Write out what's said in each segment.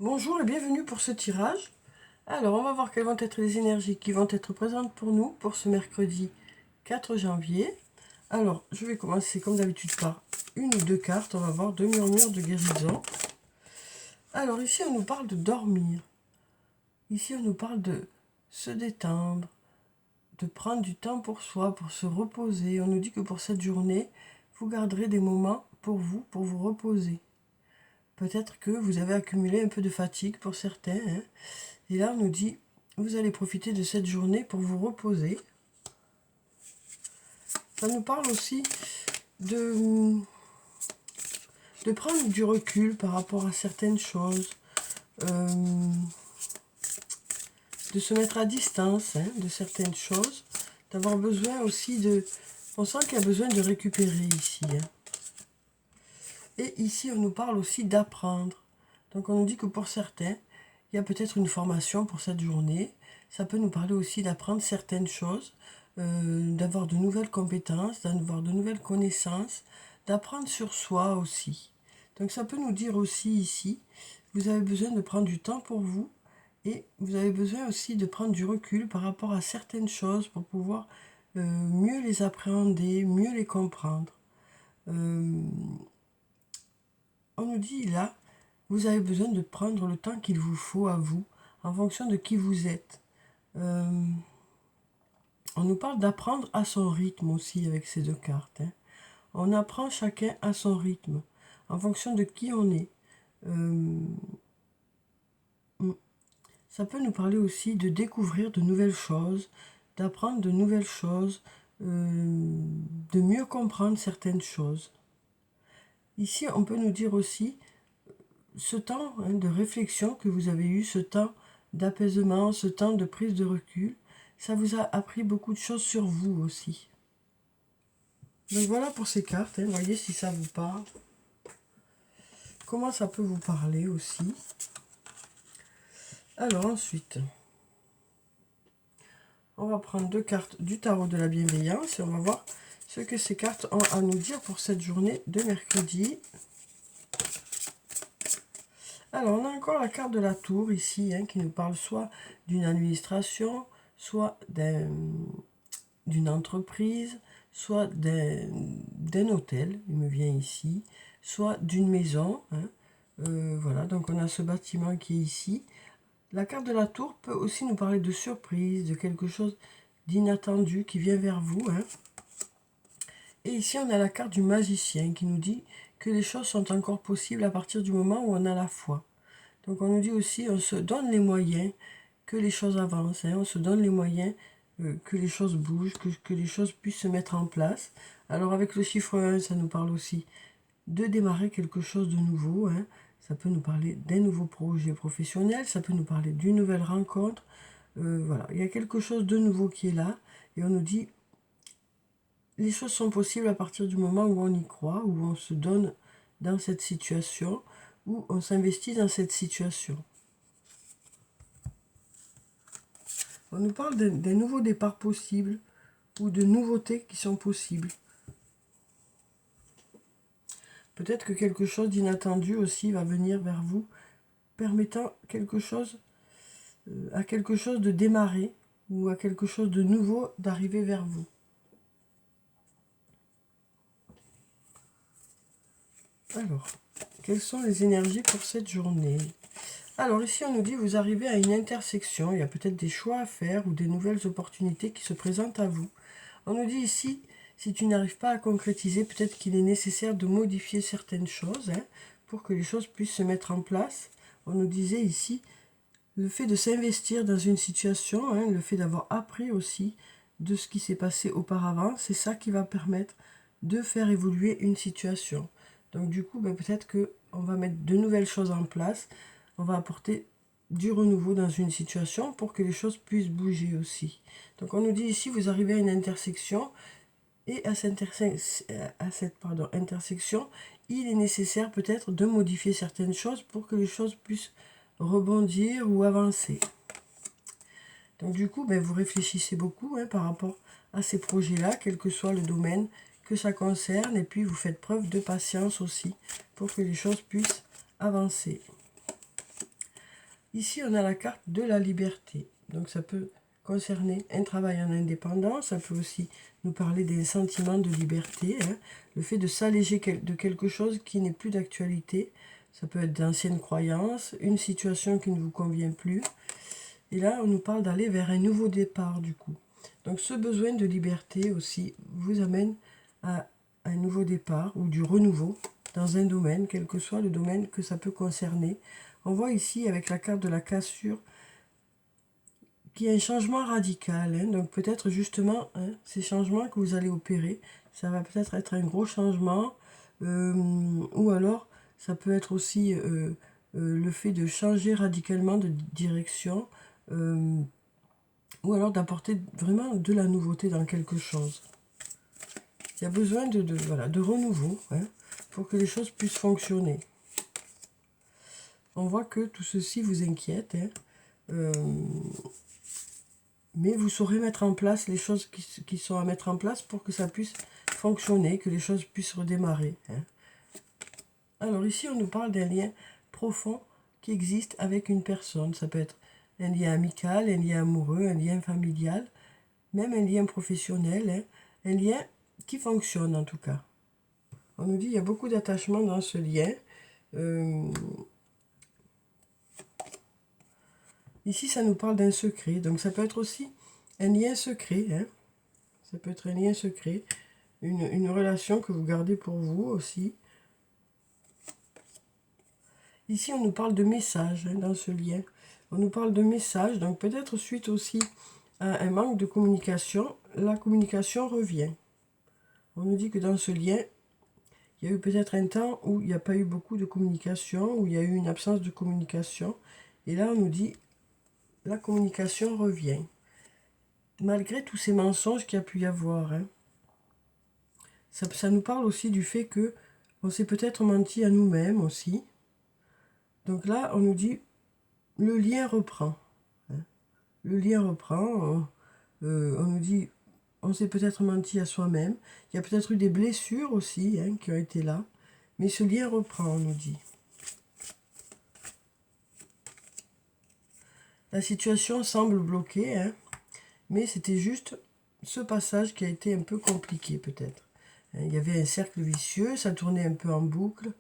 Bonjour et bienvenue pour ce tirage. Alors, on va voir quelles vont être les énergies qui vont être présentes pour nous pour ce mercredi 4 janvier. Alors, je vais commencer comme d'habitude par une ou deux cartes. On va voir deux murmures de guérison. Alors, ici, on nous parle de dormir. Ici, on nous parle de se détendre, de prendre du temps pour soi, pour se reposer. On nous dit que pour cette journée, vous garderez des moments pour vous reposer. Peut-être que vous avez accumulé un peu de fatigue pour certains, hein. Et là, on nous dit, vous allez profiter de cette journée pour vous reposer. Ça nous parle aussi de prendre du recul par rapport à certaines choses, de se mettre à distance, hein, de certaines choses, d'avoir besoin aussi de... On sent qu'il y a besoin de récupérer ici, hein. Et ici, on nous parle aussi d'apprendre. Donc, on nous dit que pour certains, il y a peut-être une formation pour cette journée. Ça peut nous parler aussi d'apprendre certaines choses, d'avoir de nouvelles compétences, d'avoir de nouvelles connaissances, d'apprendre sur soi aussi. Donc, ça peut nous dire aussi ici, vous avez besoin de prendre du temps pour vous et vous avez besoin aussi de prendre du recul par rapport à certaines choses pour pouvoir mieux les appréhender, mieux les comprendre. On nous dit là, vous avez besoin de prendre le temps qu'il vous faut à vous, en fonction de qui vous êtes. On nous parle d'apprendre à son rythme aussi avec ces deux cartes, hein. On apprend chacun à son rythme, en fonction de qui on est. Ça peut nous parler aussi de découvrir de nouvelles choses, d'apprendre de nouvelles choses, de mieux comprendre certaines choses. Ici, on peut nous dire aussi ce temps, hein, de réflexion que vous avez eu, ce temps d'apaisement, ce temps de prise de recul, ça vous a appris beaucoup de choses sur vous aussi. Donc voilà pour ces cartes, hein, voyez si ça vous parle. Comment ça peut vous parler aussi. Alors ensuite, on va prendre deux cartes du tarot de la bienveillance et on va voir ce que ces cartes ont à nous dire pour cette journée de mercredi. Alors, on a encore la carte de la tour ici, hein, qui nous parle soit d'une administration, soit d'une entreprise, soit d'un hôtel, il me vient ici, soit d'une maison, hein. Voilà, donc on a ce bâtiment qui est ici. La carte de la tour peut aussi nous parler de surprise, de quelque chose d'inattendu qui vient vers vous, hein. Et ici, on a la carte du magicien qui nous dit que les choses sont encore possibles à partir du moment où on a la foi. Donc on nous dit aussi, on se donne les moyens que les choses avancent, hein, on se donne les moyens que les choses bougent, que les choses puissent se mettre en place. Alors avec le chiffre 1, ça nous parle aussi de démarrer quelque chose de nouveau, hein. Ça peut nous parler d'un nouveau projet professionnel, ça peut nous parler d'une nouvelle rencontre. Voilà, il y a quelque chose de nouveau qui est là et on nous dit les choses sont possibles à partir du moment où on y croit, où on se donne dans cette situation, où on s'investit dans cette situation. On nous parle d'un nouveau départ possible ou de nouveautés qui sont possibles. Peut-être que quelque chose d'inattendu aussi va venir vers vous, permettant à quelque chose de démarrer ou à quelque chose de nouveau d'arriver vers vous. Alors, quelles sont les énergies pour cette journée? Alors ici, on nous dit, vous arrivez à une intersection, il y a peut-être des choix à faire ou des nouvelles opportunités qui se présentent à vous. On nous dit ici, si tu n'arrives pas à concrétiser, peut-être qu'il est nécessaire de modifier certaines choses, hein, pour que les choses puissent se mettre en place. On nous disait ici, le fait de s'investir dans une situation, hein, le fait d'avoir appris aussi de ce qui s'est passé auparavant, c'est ça qui va permettre de faire évoluer une situation. Donc du coup, peut-être qu'on va mettre de nouvelles choses en place, on va apporter du renouveau dans une situation pour que les choses puissent bouger aussi. Donc on nous dit ici, vous arrivez à une intersection, et à cette intersection, il est nécessaire peut-être de modifier certaines choses pour que les choses puissent rebondir ou avancer. Donc du coup, vous réfléchissez beaucoup, hein, par rapport à ces projets-là, quel que soit le domaine que ça concerne, et puis vous faites preuve de patience aussi pour que les choses puissent avancer. Ici, on a la carte de la liberté. Donc, ça peut concerner un travail en indépendance. Ça peut aussi nous parler des sentiments de liberté. Hein. Le fait de s'alléger de quelque chose qui n'est plus d'actualité. Ça peut être d'anciennes croyances, une situation qui ne vous convient plus. Et là, on nous parle d'aller vers un nouveau départ, du coup. Donc, ce besoin de liberté aussi vous amène à un nouveau départ ou du renouveau dans un domaine, quel que soit le domaine que ça peut concerner. On voit ici, avec la carte de la cassure, qu'il y a un changement radical. Hein. Donc, peut-être justement, hein, ces changements que vous allez opérer, ça va peut-être être un gros changement. Ou alors, ça peut être aussi le fait de changer radicalement de direction. Ou alors d'apporter vraiment de la nouveauté dans quelque chose. Il y a besoin voilà, de renouveau, hein, pour que les choses puissent fonctionner. On voit que tout ceci vous inquiète, hein, mais vous saurez mettre en place les choses qui sont à mettre en place pour que ça puisse fonctionner, que les choses puissent redémarrer. Hein. Alors ici, on nous parle d'un lien profond qui existe avec une personne. Ça peut être un lien amical, un lien amoureux, un lien familial, même un lien professionnel, hein, un lien qui fonctionne en tout cas. On nous dit qu'il y a beaucoup d'attachement dans ce lien. Ici, ça nous parle d'un secret. Donc, ça peut être aussi un lien secret. Hein. Ça peut être un lien secret. Une relation que vous gardez pour vous aussi. Ici, on nous parle de messages, hein, dans ce lien. On nous parle de messages. Donc, peut-être suite aussi à un manque de communication, la communication revient. On nous dit que dans ce lien, il y a eu peut-être un temps où il n'y a pas eu beaucoup de communication, où il y a eu une absence de communication. Et là, on nous dit, la communication revient. Malgré tous ces mensonges qu'il y a pu y avoir. Hein. Ça nous parle aussi du fait que on s'est peut-être menti à nous-mêmes aussi. Donc là, on nous dit, le lien reprend. Hein. Le lien reprend. On nous dit, on s'est peut-être menti à soi-même. Il y a peut-être eu des blessures aussi, hein, qui ont été là. Mais ce lien reprend, on nous dit. La situation semble bloquée, hein, mais c'était juste ce passage qui a été un peu compliqué peut-être. Il y avait un cercle vicieux, ça tournait un peu en boucle.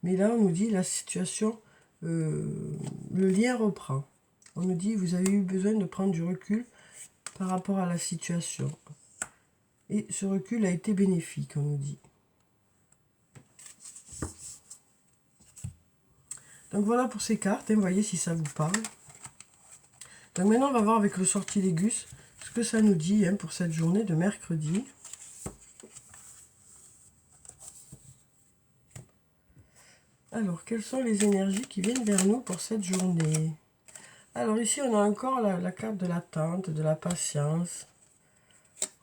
Mais là, on nous dit la situation, le lien reprend. On nous dit, vous avez eu besoin de prendre du recul par rapport à la situation. Et ce recul a été bénéfique, on nous dit. Donc voilà pour ces cartes, hein, voyez si ça vous parle. Donc maintenant, on va voir avec le sortilègus ce que ça nous dit, hein, pour cette journée de mercredi. Alors, quelles sont les énergies qui viennent vers nous pour cette journée? Alors ici, on a encore la carte de l'attente, de la patience.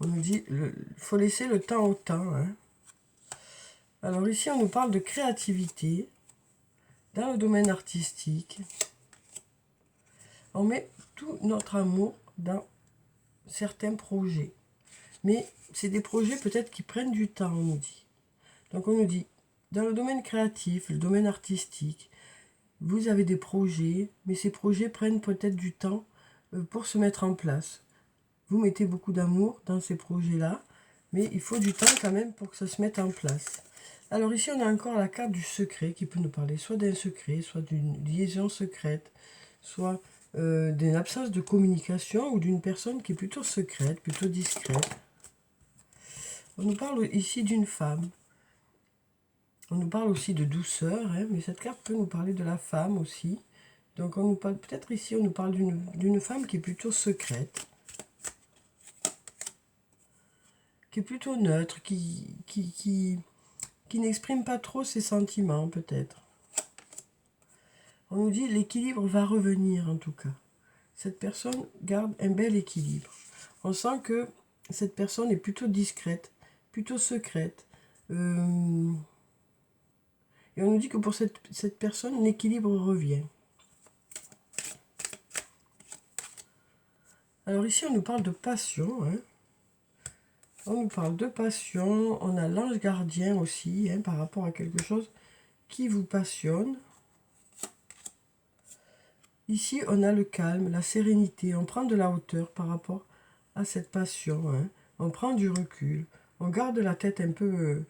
On nous dit, il faut laisser le temps au temps. Hein. Alors ici, on nous parle de créativité dans le domaine artistique. On met tout notre amour dans certains projets. Mais c'est des projets peut-être qui prennent du temps, on nous dit. Donc on nous dit, dans le domaine créatif, le domaine artistique, vous avez des projets, mais ces projets prennent peut-être du temps pour se mettre en place. Vous mettez beaucoup d'amour dans ces projets-là, mais il faut du temps quand même pour que ça se mette en place. Alors ici, on a encore la carte du secret qui peut nous parler soit d'un secret, soit d'une liaison secrète, soit d'une absence de communication ou d'une personne qui est plutôt secrète, plutôt discrète. On nous parle ici d'une femme. On nous parle aussi de douceur, hein, mais cette carte peut nous parler de la femme aussi. Donc on nous parle, peut-être ici, on nous parle d'une femme qui est plutôt secrète, qui est plutôt neutre, qui n'exprime pas trop ses sentiments, peut-être. On nous dit l'équilibre va revenir, en tout cas. Cette personne garde un bel équilibre. On sent que cette personne est plutôt discrète, plutôt secrète. Et on nous dit que pour cette personne, l'équilibre revient. Alors ici, on nous parle de passion. Hein. On nous parle de passion. On a l'ange gardien aussi, hein, par rapport à quelque chose qui vous passionne. ici, on a le calme, la sérénité. On prend de la hauteur par rapport à cette passion. Hein. On prend du recul. On garde la tête un peu...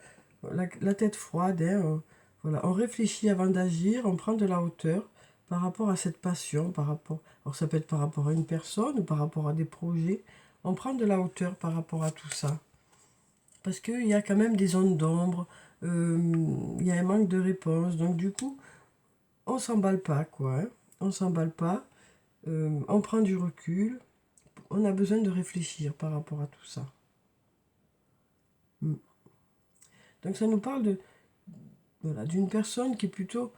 la tête froide. Hein. Voilà. On réfléchit avant d'agir. On prend de la hauteur par rapport à cette passion. Alors, ça peut être par rapport à une personne ou par rapport à des projets. On prend de la hauteur par rapport à tout ça. Parce qu'il y a quand même des zones d'ombre. Il y a un manque de réponse. Donc, du coup, on s'emballe pas, quoi. Hein. On s'emballe pas. On prend du recul. On a besoin de réfléchir par rapport à tout ça. Donc ça nous parle voilà, d'une personne qui est plutôt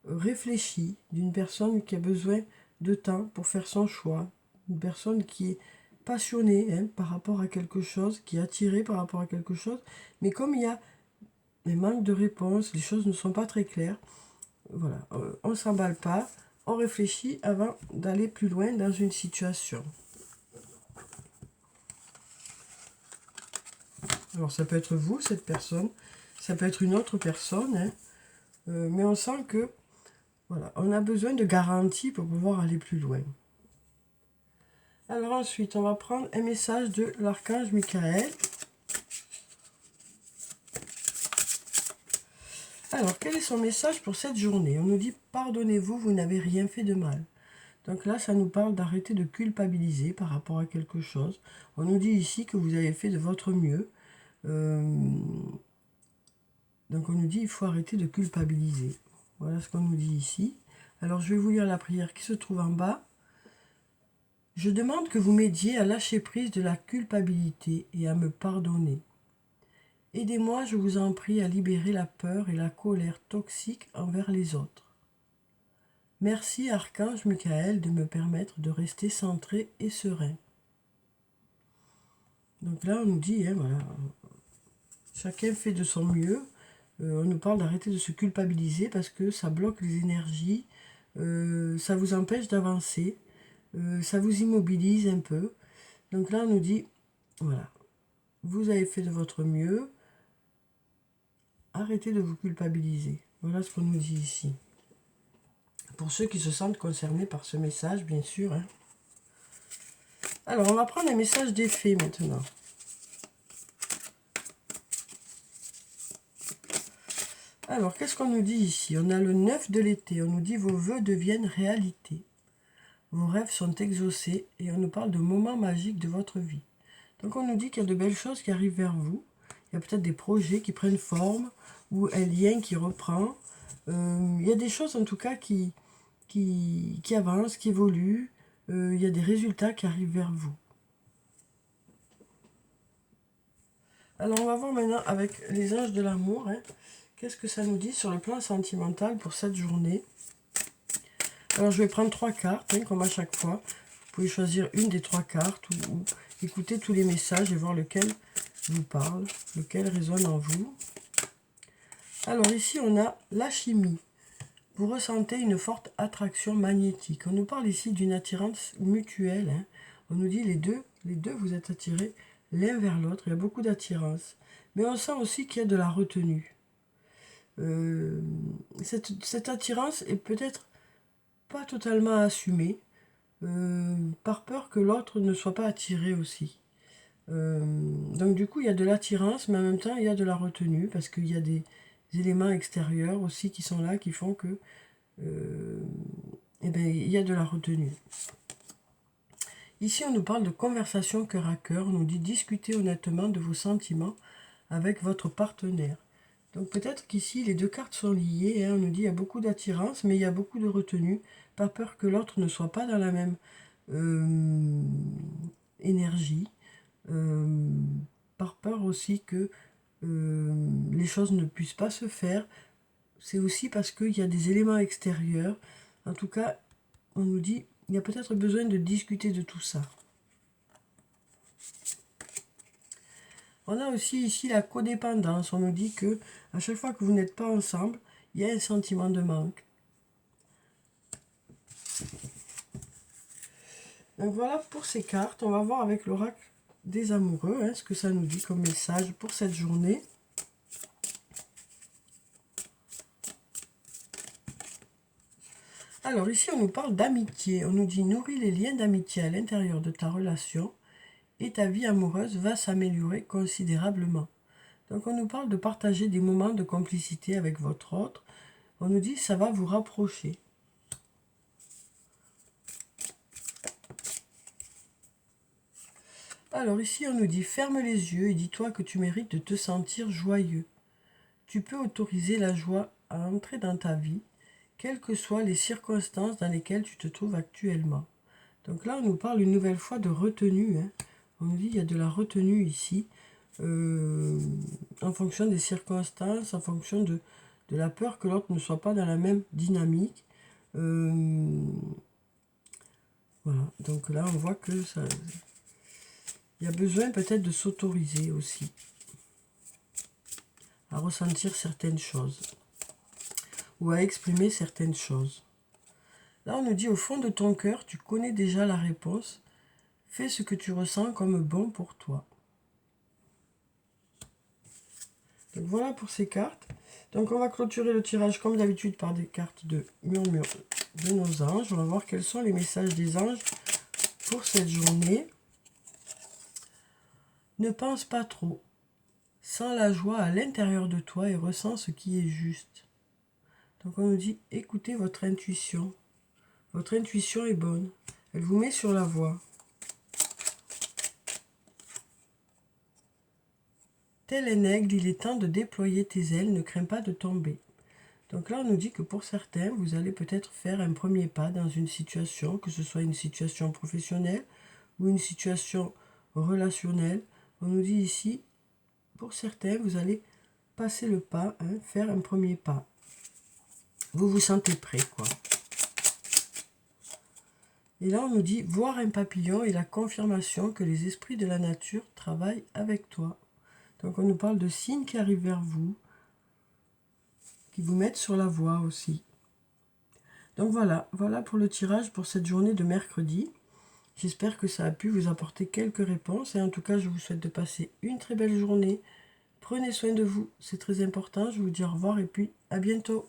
réfléchie, d'une personne qui a besoin de temps pour faire son choix, une personne qui est passionnée hein, par rapport à quelque chose, qui est attirée par rapport à quelque chose, mais comme il y a un manque de réponse, les choses ne sont pas très claires, voilà, on ne s'emballe pas, on réfléchit avant d'aller plus loin dans une situation. Alors ça peut être vous, cette personne, ça peut être une autre personne, hein, mais on sent que voilà, on a besoin de garanties pour pouvoir aller plus loin. Alors ensuite, on va prendre un message de l'archange Michael. Alors, quel est son message pour cette journée? On nous dit, pardonnez-vous, vous n'avez rien fait de mal. Donc là, ça nous parle d'arrêter de culpabiliser par rapport à quelque chose. On nous dit ici que vous avez fait de votre mieux. Donc on nous dit, il faut arrêter de culpabiliser. Voilà ce qu'on nous dit ici. Alors, je vais vous lire la prière qui se trouve en bas. Je demande que vous m'aidiez à lâcher prise de la culpabilité et à me pardonner. Aidez-moi, je vous en prie, à libérer la peur et la colère toxiques envers les autres. Merci, Archange Michael, de me permettre de rester centré et serein. Donc là, on nous dit, hein, voilà, chacun fait de son mieux. On nous parle d'arrêter de se culpabiliser parce que ça bloque les énergies, ça vous empêche d'avancer. Ça vous immobilise un peu. Donc là, on nous dit, voilà, vous avez fait de votre mieux. Arrêtez de vous culpabiliser. Voilà ce qu'on nous dit ici. Pour ceux qui se sentent concernés par ce message, bien sûr. Hein. Alors, on va prendre un message d'effet maintenant. Alors, qu'est-ce qu'on nous dit ici? On a le 9 de l'été. On nous dit, vos vœux deviennent réalité. Vos rêves sont exaucés et on nous parle de moments magiques de votre vie. Donc on nous dit qu'il y a de belles choses qui arrivent vers vous. Il y a peut-être des projets qui prennent forme ou un lien qui reprend. Il y a des choses en tout cas qui avancent, qui évoluent. Il y a des résultats qui arrivent vers vous. Alors on va voir maintenant avec les anges de l'amour. Hein, qu'est-ce que ça nous dit sur le plan sentimental pour cette journée? Alors je vais prendre 3 cartes, hein, comme à chaque fois. Vous pouvez choisir une des 3 cartes ou écouter tous les messages et voir lequel vous parle, lequel résonne en vous. Alors ici on a la chimie. Vous ressentez une forte attraction magnétique. On nous parle ici d'une attirance mutuelle. Hein. On nous dit les deux vous êtes attirés l'un vers l'autre. Il y a beaucoup d'attirance. Mais on sent aussi qu'il y a de la retenue. Cette attirance est peut-être pas totalement assumée. Par peur que l'autre ne soit pas attiré aussi. Donc du coup, il y a de l'attirance, mais en même temps, il y a de la retenue, parce qu'il y a des éléments extérieurs aussi qui sont là, qui font que eh ben, il y a de la retenue. Ici, on nous parle de conversation cœur à cœur, on nous dit discuter honnêtement de vos sentiments avec votre partenaire. Donc peut-être qu'ici, les 2 cartes sont liées, hein, on nous dit il y a beaucoup d'attirance, mais il y a beaucoup de retenue, par peur que l'autre ne soit pas dans la même énergie, par peur aussi que les choses ne puissent pas se faire. C'est aussi parce qu'il y a des éléments extérieurs. En tout cas, on nous dit il y a peut-être besoin de discuter de tout ça. On a aussi ici la codépendance. On nous dit que à chaque fois que vous n'êtes pas ensemble, il y a un sentiment de manque. Donc voilà pour ces cartes. On va voir avec l'oracle des amoureux hein, ce que ça nous dit comme message pour cette journée. Alors ici, on nous parle d'amitié. On nous dit nourris les liens d'amitié à l'intérieur de ta relation et ta vie amoureuse va s'améliorer considérablement. Donc on nous parle de partager des moments de complicité avec votre autre. On nous dit ça va vous rapprocher. Alors ici, on nous dit ferme les yeux et dis-toi que tu mérites de te sentir joyeux. Tu peux autoriser la joie à entrer dans ta vie, quelles que soient les circonstances dans lesquelles tu te trouves actuellement. Donc là, on nous parle une nouvelle fois de retenue. On nous dit qu'il y a de la retenue ici, en fonction des circonstances, en fonction de la peur que l'autre ne soit pas dans la même dynamique. Voilà, donc là, on voit que ça... Il y a besoin peut-être de s'autoriser aussi à ressentir certaines choses ou à exprimer certaines choses. Là, on nous dit au fond de ton cœur, tu connais déjà la réponse. Fais ce que tu ressens comme bon pour toi. Donc voilà pour ces cartes. Donc on va clôturer le tirage comme d'habitude par des cartes de murmure de nos anges. On va voir quels sont les messages des anges pour cette journée. Ne pense pas trop. Sens la joie à l'intérieur de toi et ressens ce qui est juste. Donc on nous dit, écoutez votre intuition. Votre intuition est bonne. Elle vous met sur la voie. Tel un aigle, il est temps de déployer tes ailes, ne crains pas de tomber. Donc là, on nous dit que pour certains, vous allez peut-être faire un premier pas dans une situation, que ce soit une situation professionnelle ou une situation relationnelle. On nous dit ici, pour certains, vous allez passer le pas, faire un premier pas. Vous vous sentez prêt, quoi. Et là, on nous dit, voir un papillon est la confirmation que les esprits de la nature travaillent avec toi. Donc, on nous parle de signes qui arrivent vers vous, qui vous mettent sur la voie aussi. Donc voilà pour le tirage pour cette journée de mercredi. J'espère que ça a pu vous apporter quelques réponses. Et en tout cas, je vous souhaite de passer une très belle journée. Prenez soin de vous, c'est très important. Je vous dis au revoir et puis à bientôt.